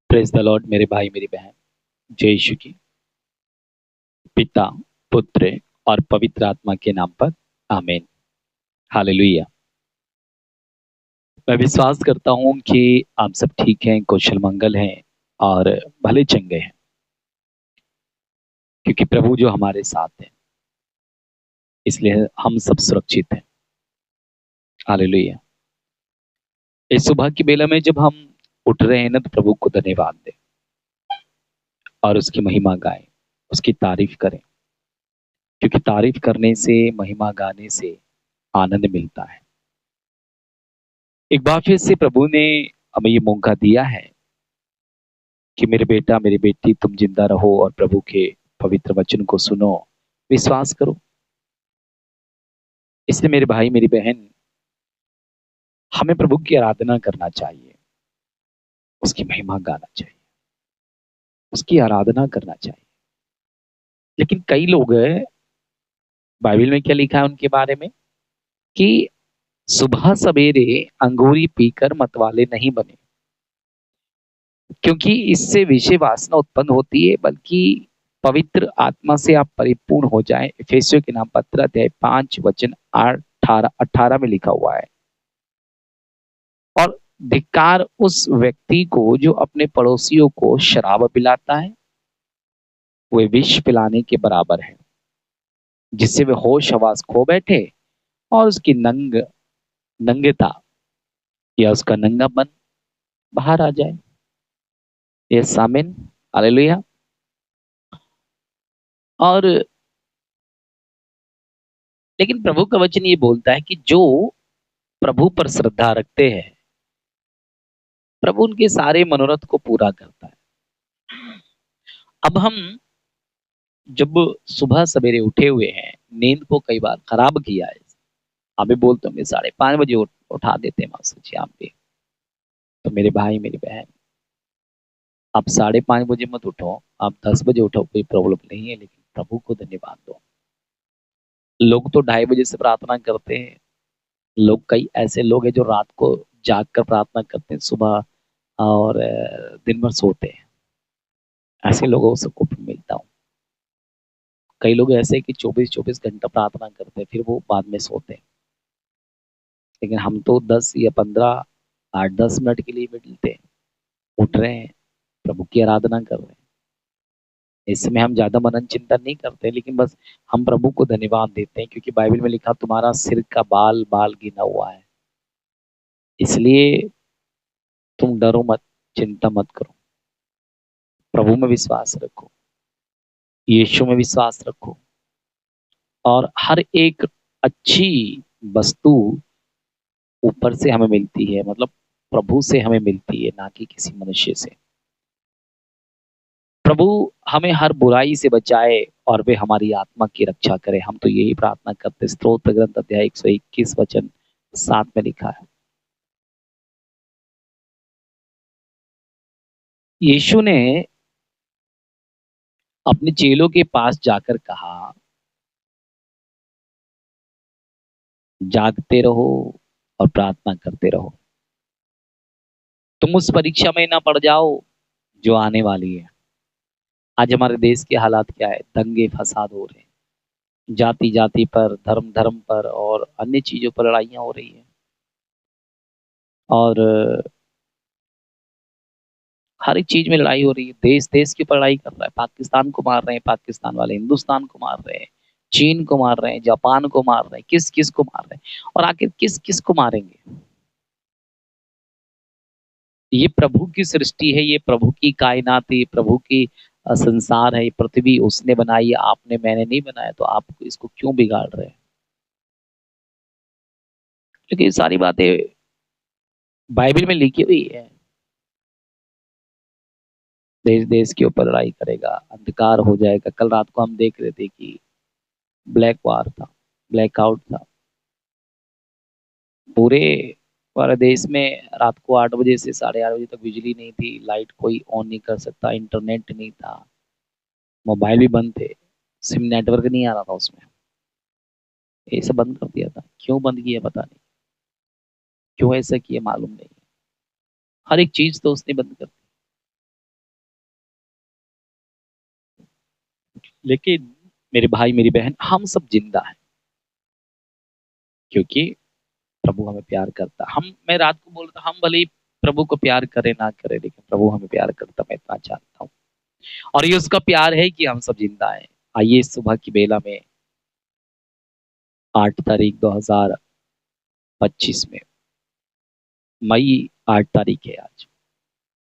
Praise the Lord मेरे भाई मेरी बहन। जय यीशु की पिता पुत्र और पवित्र आत्मा के नाम पर आमीन। हालेलुया। मैं विश्वास करता हूँ कि आप सब ठीक हैं, कुशल मंगल हैं और भले चंगे हैं, क्योंकि प्रभु जो हमारे साथ हैं इसलिए हम सब सुरक्षित हैं। हालेलुया। इस सुबह की बेला में जब हम उठ रहे हैं ना, तो प्रभु को धन्यवाद दें और उसकी महिमा गाएं, उसकी तारीफ करें, क्योंकि तारीफ करने से, महिमा गाने से आनंद मिलता है। एक बार फिर से प्रभु ने हमें ये मौका दिया है कि मेरे बेटा मेरी बेटी तुम जिंदा रहो और प्रभु के पवित्र वचन को सुनो, विश्वास करो। इसलिए मेरे भाई मेरी बहन, हमें प्रभु की आराधना करना चाहिए, उसकी महिमा गाना चाहिए, उसकी आराधना करना चाहिए। लेकिन कई लोग बाइबल में क्या लिखा है उनके बारे में कि सुबह सवेरे अंगूरी पीकर मतवाले नहीं बने, क्योंकि इससे विषय वासना उत्पन्न होती है, बल्कि पवित्र आत्मा से आप परिपूर्ण हो जाएं। इफिसियों के नाम पत्र अध्याय 5 वचन 18 में लिखा हुआ है। और धिक्कार उस व्यक्ति को जो अपने पड़ोसियों को शराब पिलाता है, वे विष पिलाने के बराबर है, जिससे वे होश हवास खो बैठे और उसकी नंगता या उसका नंगापन बाहर आ जाए। ये सामिन। हालेलुया। और लेकिन प्रभु का वचन ये बोलता है कि जो प्रभु पर श्रद्धा रखते हैं, प्रभु उनके सारे मनोरथ को पूरा करता है। अब हम जब सुबह सवेरे उठे हुए हैं, नींद को कई बार खराब किया है। आप भी बोलते होंगे 5:30 बजे उठा देते हैं मास्टर जी आप भी। तो मेरे भाई मेरी बहन, आप 5:30 बजे मत उठो, आप 10 बजे उठो, कोई प्रॉब्लम नहीं है, लेकिन प्रभु को धन्यवाद दो। लोग तो 2:30 बजे से प्रार्थना करते हैं। लोग, कई ऐसे लोग हैं जो रात को जाग कर प्रार्थना करते हैं, सुबह और दिन भर सोते हैं। ऐसे लोगों से को मिलता हूँ। कई लोग ऐसे हैं कि 24-24 घंटा प्रार्थना करते हैं, फिर वो बाद में सोते हैं। लेकिन हम तो 10 या 15, 8-10 मिनट के लिए मिलते हैं, उठ रहे हैं, प्रभु की आराधना कर रहे हैं। इसमें हम ज्यादा मनन चिंतन नहीं करते, लेकिन बस हम प्रभु को धन्यवाद देते हैं, क्योंकि बाइबल में लिखा तुम्हारा सिर का बाल बाल गिना हुआ है। इसलिए तुम डरो मत, चिंता मत करो, प्रभु में विश्वास रखो, यीशु में विश्वास रखो। और हर एक अच्छी वस्तु ऊपर से हमें मिलती है, मतलब प्रभु से हमें मिलती है, ना कि किसी मनुष्य से। प्रभु हमें हर बुराई से बचाए और वे हमारी आत्मा की रक्षा करे, हम तो यही प्रार्थना करते। स्तोत्र ग्रंथ अध्याय 121 वचन 7 में लिखा है। यीशु ने अपने चेलों के पास जाकर कहा, जागते रहो और प्रार्थना करते रहो, तुम उस परीक्षा में ना पड़ जाओ जो आने वाली है। आज हमारे देश के हालात क्या है? दंगे फसाद हो रहे हैं, जाति जाति पर, धर्म धर्म पर और अन्य चीजों पर लड़ाइयां हो रही हैं। और हर एक चीज में लड़ाई हो रही है। देश देश की ऊपर लड़ाई कर रहा है। पाकिस्तान को मार रहे हैं, पाकिस्तान वाले हिंदुस्तान को मार रहे हैं, चीन को मार रहे हैं, जापान को मार रहे हैं, किस किस को मार रहे हैं, और आखिर किस किस को मारेंगे? ये प्रभु की सृष्टि है, ये प्रभु की कायनात है, ये प्रभु की संसार है, ये पृथ्वी उसने बनाई है, आपने मैंने नहीं बनाया, तो आप इसको क्यों बिगाड़ रहे हैं? क्योंकि ये सारी बातें बाइबल में लिखी हुई है। देश देश के ऊपर लड़ाई करेगा, अंधकार हो जाएगा। कल रात को हम देख रहे थे कि ब्लैक वार था, ब्लैकआउट था पूरे हमारे देश में। रात को 8 बजे से 8:30 बजे तक बिजली नहीं थी, लाइट कोई ऑन नहीं कर सकता, इंटरनेट नहीं था, मोबाइल भी बंद थे, सिम नेटवर्क नहीं आ रहा था उसमें। ये सब बंद कर दिया था। क्यों बंद किया पता नहीं, क्यों ऐसा किया मालूम नहीं। हर एक चीज तो उसने बंद कर दी। लेकिन मेरे भाई मेरी बहन, हम सब जिंदा हैं क्योंकि प्रभु हमें प्यार करता। हम मैं रात को बोल रहा, हम भले ही प्रभु को प्यार करे ना करे, लेकिन प्रभु हमें प्यार करता, मैं इतना जानता हूँ। और ये उसका प्यार है कि हम सब जिंदा हैं। आइए इस सुबह की बेला में 8 तारीख 2025 में, मई 8 तारीख है आज,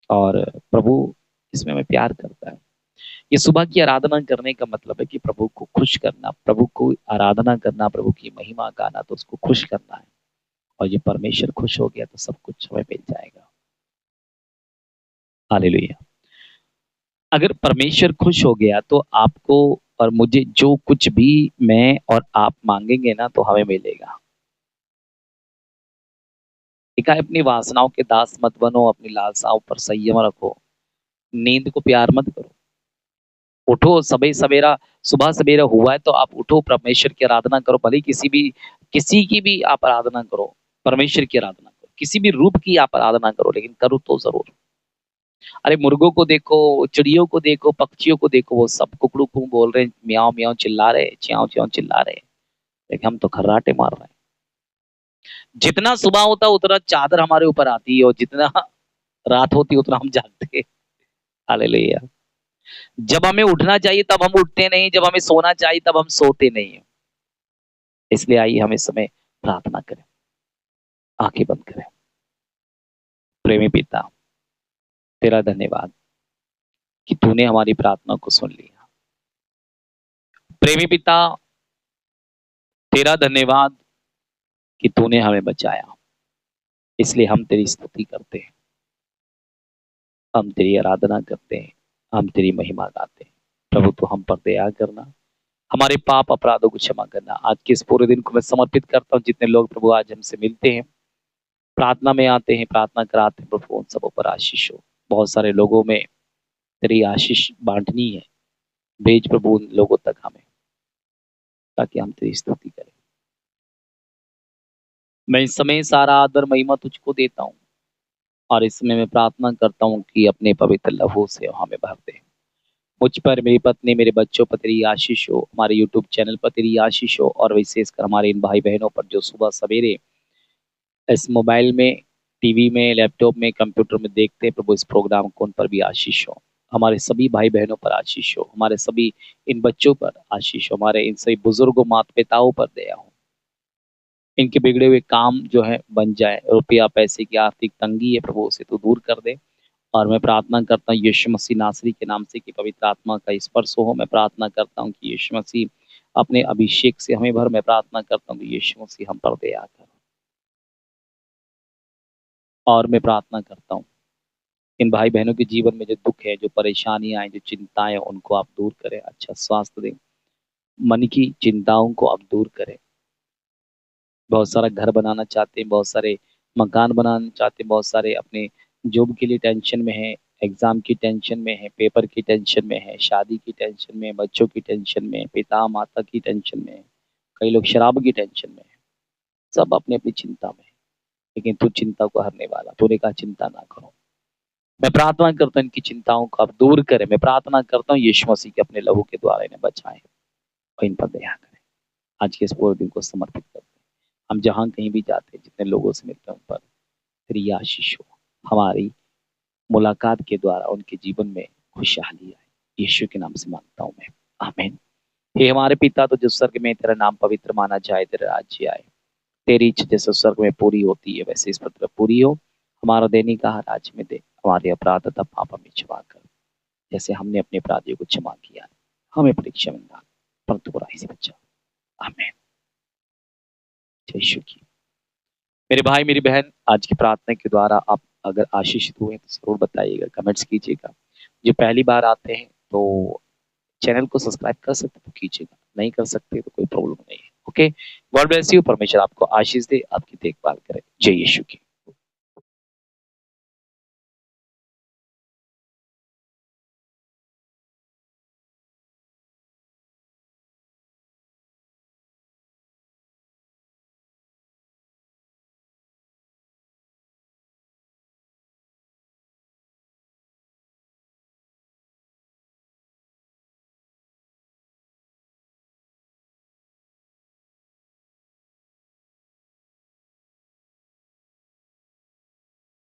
और प्रभु इसमें हमें प्यार करता है। ये सुबह की आराधना करने का मतलब है कि प्रभु को खुश करना, प्रभु को आराधना करना, प्रभु की महिमा गाना, तो उसको खुश करना है। और ये परमेश्वर खुश हो गया तो सब कुछ हमें मिल जाएगा। हालेलुया। अगर परमेश्वर खुश हो गया तो आपको और मुझे जो कुछ भी मैं और आप मांगेंगे ना, तो हमें मिलेगा। लिखा है, अपनी वासनाओं के दास मत बनो, अपनी लालसाओं पर संयम रखो, नींद को प्यार मत करो। उठो सबे सवेरा, सुबह सवेरा हुआ है तो आप उठो, परमेश्वर की आराधना करो। भले किसी की भी आप आराधना करो, परमेश्वर की आराधना करो, किसी भी रूप की आप आराधना करो, लेकिन करो तो जरूर। अरे मुर्गों को देखो, चिड़ियों को देखो, पक्षियों को देखो, वो सब कुकड़ू कू बोल रहे हैं, म्याऊं म्याऊं चिल्ला रहे, च्याऊ च्याऊ चिल्ला रहे, लेकिन हम तो खर्राटे मार रहे हैं। जितना सुबह होता उतना चादर हमारे ऊपर आती है, और जितना रात होती उतना हम जागते हैं। हालेलुया। जब हमें उठना चाहिए तब हम उठते नहीं, जब हमें सोना चाहिए तब हम सोते नहीं। इसलिए आइए हम इस समय प्रार्थना करें, आंखें बंद करें। प्रेमी पिता, तेरा धन्यवाद कि तूने हमारी प्रार्थना को सुन लिया। प्रेमी पिता, तेरा धन्यवाद कि तूने हमें बचाया। इसलिए हम तेरी स्तुति करते हैं, हम तेरी आराधना करते हैं, हम तेरी महिमा गाते हैं। प्रभु तू हम पर दया करना, हमारे पाप अपराधों को क्षमा करना। आज के इस पूरे दिन को मैं समर्पित करता हूँ। जितने लोग प्रभु आज हमसे मिलते हैं, प्रार्थना में आते हैं, प्रार्थना कराते हैं, प्रभु उन सबों पर आशीष हो। बहुत सारे लोगों में तेरी आशीष बांटनी है, भेज प्रभु उन लोगों तक हमें, ताकि हम तेरी स्तुति करें। मैं इस समय सारा आदर महिमा तुझको देता हूँ, और इस समय मैं प्रार्थना करता हूँ कि अपने पवित्र लहू से हमें भर दे। मुझ पर, मेरी पत्नी, मेरे बच्चों पर तेरी आशीष हो, हमारे यूट्यूब चैनल पर तेरी आशीष हो, और विशेषकर हमारे इन भाई बहनों पर जो सुबह सवेरे इस मोबाइल में, टीवी में, लैपटॉप में, कंप्यूटर में देखते हैं, प्रभु इस प्रोग्राम को, उन पर भी आशीष हो। हमारे सभी भाई बहनों पर आशीष हो, हमारे सभी इन बच्चों पर आशीष हो, हमारे इन सभी बुजुर्गों माता पिताओं पर दया हो। इनके बिगड़े हुए काम जो है बन जाए, रुपया पैसे की आर्थिक तंगी है प्रभु, उसे तो दूर कर दे। और मैं प्रार्थना करता हूँ यीशु मसीह नासरी के नाम से कि पवित्र आत्मा का स्पर्श हो। मैं प्रार्थना करता हूँ कि यीशु मसीह अपने अभिषेक से हमें भर। मैं प्रार्थना करता हूँ कि यीशु मसीह हम पर दया कर। और मैं प्रार्थना करता हूँ इन भाई बहनों के जीवन में जो दुख है, जो परेशानियां हैं, जो चिंताएं, उनको आप दूर करें, अच्छा स्वास्थ्य दें, मन की चिंताओं को आप दूर करें। बहुत सारा घर बनाना चाहते हैं, बहुत सारे मकान बनाना चाहते हैं, बहुत सारे अपने जॉब के लिए टेंशन में है, एग्जाम की टेंशन में है, पेपर की टेंशन में है, शादी की टेंशन में, बच्चों की टेंशन में, पिता माता की टेंशन में है, कई लोग शराब की टेंशन में है। सब अपनी अपनी चिंता में है, लेकिन तू चिंता को हरने वाला, तूने कहा चिंता ना करो। मैं प्रार्थना करता हूँ इनकी चिंताओं को आप दूर करें। मैं प्रार्थना करता हूँ यीशु मसीह के अपने लहू के द्वारा इन्हें बचाएं और इन पर दया करें। आज के इस पूरे दिन को समर्पित करते हैं। हम जहाँ कहीं भी जाते हैं, जितने लोगों से मिलते हैं, उन पर तेरी आशीष हो। हमारी मुलाकात के द्वारा उनके जीवन में खुशहाली आए। यीशु के नाम से मांगता हूँ मैं, आमीन। हे हमारे पिता, तो जो स्वर्ग में, तेरा नाम पवित्र माना जाए, तेरा राज्य आए, तेरी इच्छा जैसे स्वर्ग में पूरी होती है वैसे इस पृथ्वी पर पूरी हो। हमारा दैनिक आहार आज में दे, हमारे अपराध तथा पाप हमें क्षमा कर, जैसे हमने अपने अपराधियों को क्षमा किया। हमें परीक्षा में डाल, परंतु बुराई से बचा। आमीन। जय यीशु की। मेरे भाई मेरी बहन, आज की प्रार्थना के द्वारा आप अगर आशीषित हुए तो जरूर बताइएगा, कमेंट्स कीजिएगा। जो पहली बार आते हैं तो चैनल को सब्सक्राइब कर सकते तो कीजिएगा, नहीं कर सकते तो कोई प्रॉब्लम नहीं है। Okay, God bless you. परमेश्वर आपको आशीष दे, आपकी देखभाल करे। जय यीशु की।